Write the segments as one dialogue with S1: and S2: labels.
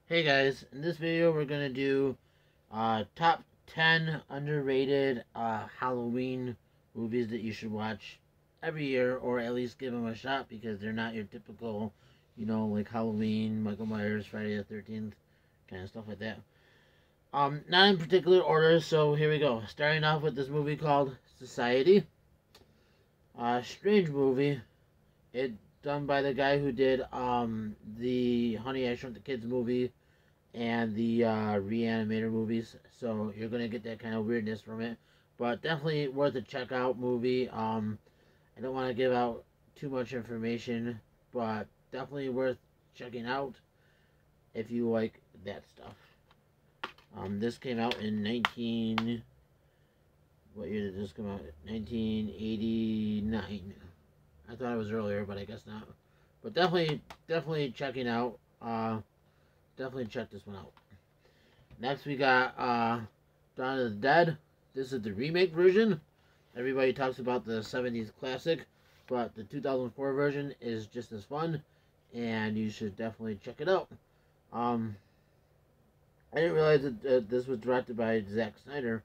S1: Hey guys, in this video we're gonna do top 10 underrated Halloween movies that you should watch every year, or at least give them a shot because they're not your typical, like Halloween, Michael Myers, Friday the 13th, kind of stuff like that. Not in particular order, so here we go. Starting off with this movie called Society. Strange movie. It done by the guy who did the Honey I Shrunk the Kids movie and the Reanimator movies. So you're gonna get that kind of weirdness from it, but definitely worth a check out movie. I don't want to give out too much information, but definitely worth checking out if you like that stuff. This came out in 19. What year did this come out? 1989. I thought it was earlier, but I guess not. But definitely checking out. Definitely check this one out. Next we got Dawn of the Dead. This is the remake version. Everybody talks about the 70s classic, but the 2004 version is just as fun, and you should definitely check it out. I didn't realize that this was directed by Zack Snyder,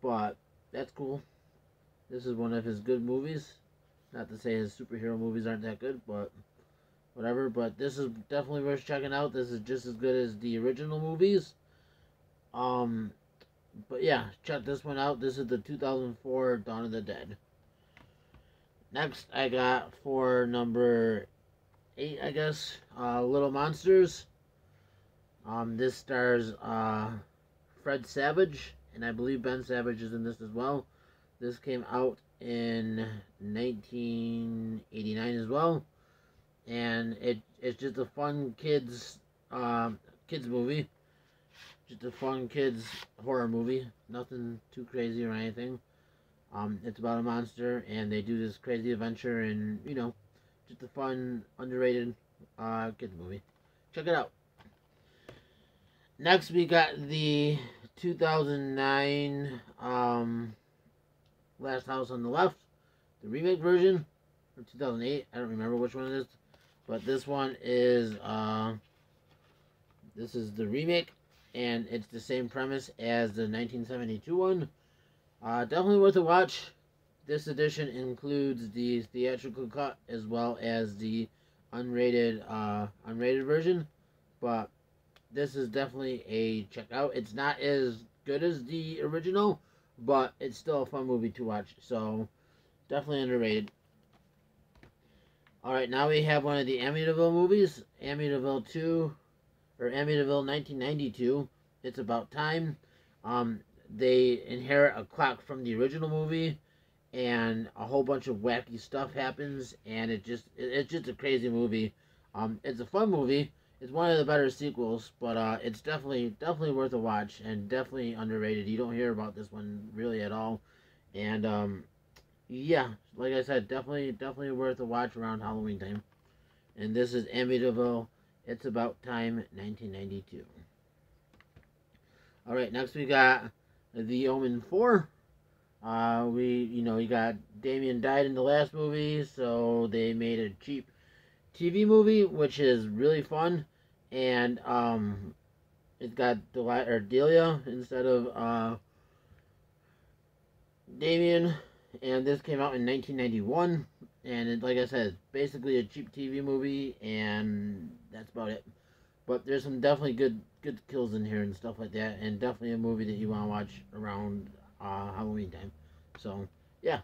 S1: but that's cool. This is one of his good movies. Not to say his superhero movies aren't that good, but whatever. But this is definitely worth checking out. This is just as good as the original movies. Um, but yeah, check this one out. This is the 2004 Dawn of the Dead. Next, I got for number 8, I guess, Little Monsters. This stars Fred Savage, and I believe Ben Savage is in this as well. This came out in 1989 as well, and it's just a fun kids movie. Just a fun kids horror movie. Nothing too crazy or anything. It's about a monster, and they do this crazy adventure, and just a fun, underrated kids movie. Check it out. Next, we got the 2009 Last House on the Left, the remake version, or 2008. I don't remember which one it is, but this one is this is the remake, and it's the same premise as the 1972 one. Definitely worth a watch. This edition includes the theatrical cut as well as the unrated version, but this is definitely a check out. It's not as good as the original, but it's still a fun movie to watch. So definitely underrated. All right, now we have one of the Amityville movies, Amityville 2 or Amityville 1992. It's about time. They inherit a clock from the original movie, and a whole bunch of wacky stuff happens, and it's just a crazy movie. It's a fun movie. It's one of the better sequels, but it's definitely worth a watch and definitely underrated. You don't hear about this one really at all, and yeah, like I said, definitely worth a watch around Halloween time. And this is Amityville. It's About Time, 1992. All right, next we got The Omen 4. You got Damien died in the last movie, so they made a cheap TV movie, which is really fun, and it's got Delia instead of Damien, and this came out in 1991, and like I said, it's basically a cheap TV movie, and that's about it. But there's some definitely good kills in here and stuff like that, and definitely a movie that you want to watch around Halloween time. So yeah,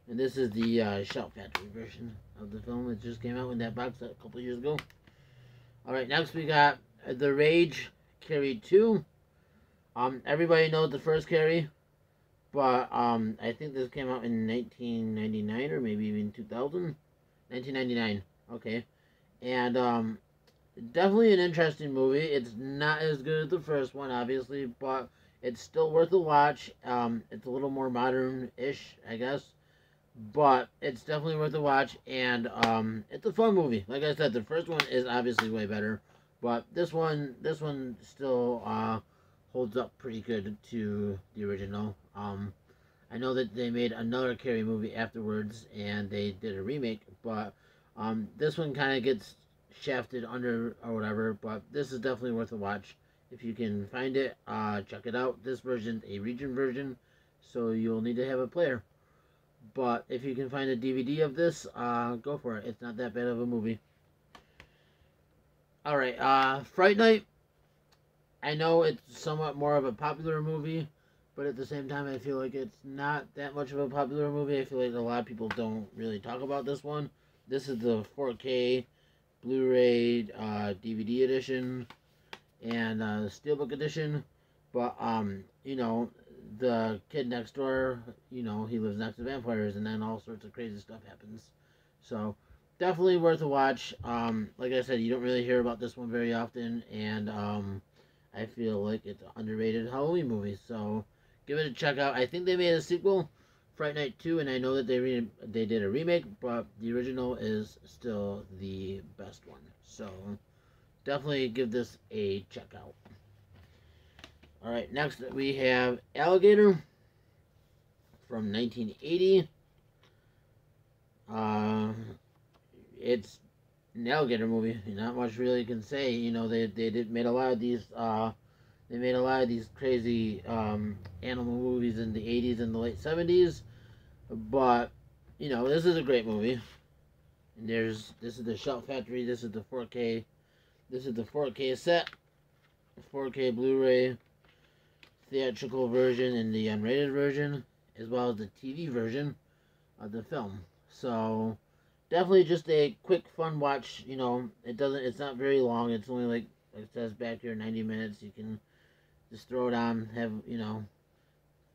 S1: and this is the Shout Factory version of the film. It just came out in that box a couple years ago. All right, next we got The Rage, Carrie 2. Everybody knows the first Carrie, but I think this came out in 1999 or maybe even 2000. 1999. Okay, and definitely an interesting movie. It's not as good as the first one, obviously, but it's still worth a watch. It's a little more modern-ish, I guess, but it's definitely worth a watch, and it's a fun movie. Like I said, the first one is obviously way better, but this one still holds up pretty good to the original. I know that they made another Carrie movie afterwards, and they did a remake, but this one kind of gets shafted under or whatever, but this is definitely worth a watch. If you can find it, check it out. This version, a region version, so you'll need to have a player. But if you can find a DVD of this, go for it. It's not that bad of a movie. Alright, Fright Night. I know it's somewhat more of a popular movie, but at the same time, I feel like it's not that much of a popular movie. I feel like a lot of people don't really talk about this one. This is the 4K Blu-ray DVD edition and Steelbook edition. But, you know, the kid next door, you know, he lives next to vampires, and then all sorts of crazy stuff happens. So, definitely worth a watch. Like I said, you don't really hear about this one very often, and I feel like it's an underrated Halloween movie. So, give it a check out. I think they made a sequel, Fright Night 2, and I know that they did a remake, but the original is still the best one. So, definitely give this a check out. Alright, next we have Alligator from 1980. It's an alligator movie. Not much really can say. You know, they made a lot of these crazy animal movies in the 80s and the late 70s. But, you know, this is a great movie. And this is the Shout Factory. This is the 4K. This is the 4K set, 4K Blu-ray, theatrical version, and the unrated version, as well as the TV version of the film. So, definitely just a quick, fun watch. You know, it's not very long. It's only like it says back here, 90 minutes. You can just throw it on,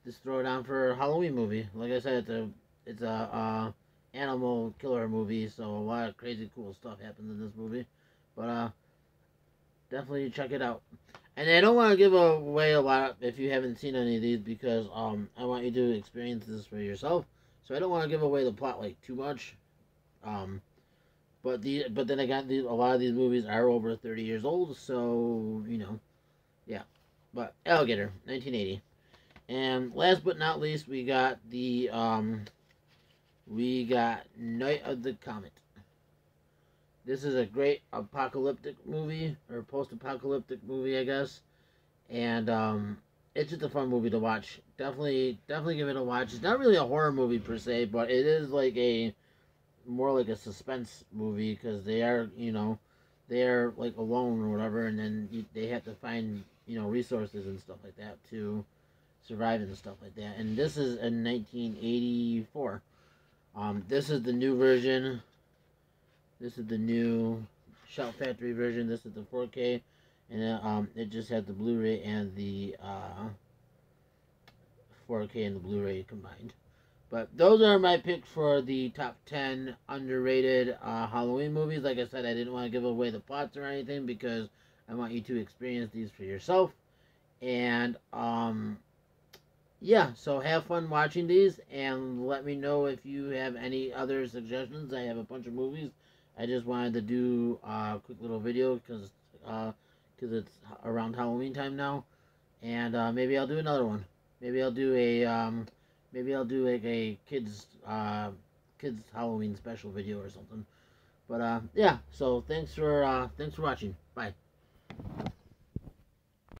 S1: just throw it on for a Halloween movie. Like I said, it's a animal killer movie, so a lot of crazy cool stuff happens in this movie. But definitely check it out. And I don't want to give away a lot if you haven't seen any of these, because I want you to experience this for yourself. So I don't want to give away the plot like too much. But then again, a lot of these movies are over 30 years old, so you know, yeah. But Alligator, 1980. And last but not least, we got Night of the Comet. This is a great apocalyptic movie, or post-apocalyptic movie, I guess. And it's just a fun movie to watch. Definitely give it a watch. It's not really a horror movie per se, but it is like more like a suspense movie, because they are like alone or whatever, and then they have to find resources and stuff like that to survive and stuff like that. And this is in 1984. This is the new version. This is the new Shout Factory version. This is the 4K, and it just has the Blu-ray and the 4K and the Blu-ray combined. But those are my picks for the top 10 underrated Halloween movies. Like I said, I didn't want to give away the plots or anything, because I want you to experience these for yourself. And yeah, so have fun watching these, and let me know if you have any other suggestions. I have a bunch of movies. I just wanted to do a quick little video because it's around Halloween time now, and maybe I'll do another one. Maybe I'll do like a kids Halloween special video or something. But yeah, so thanks for watching. Bye.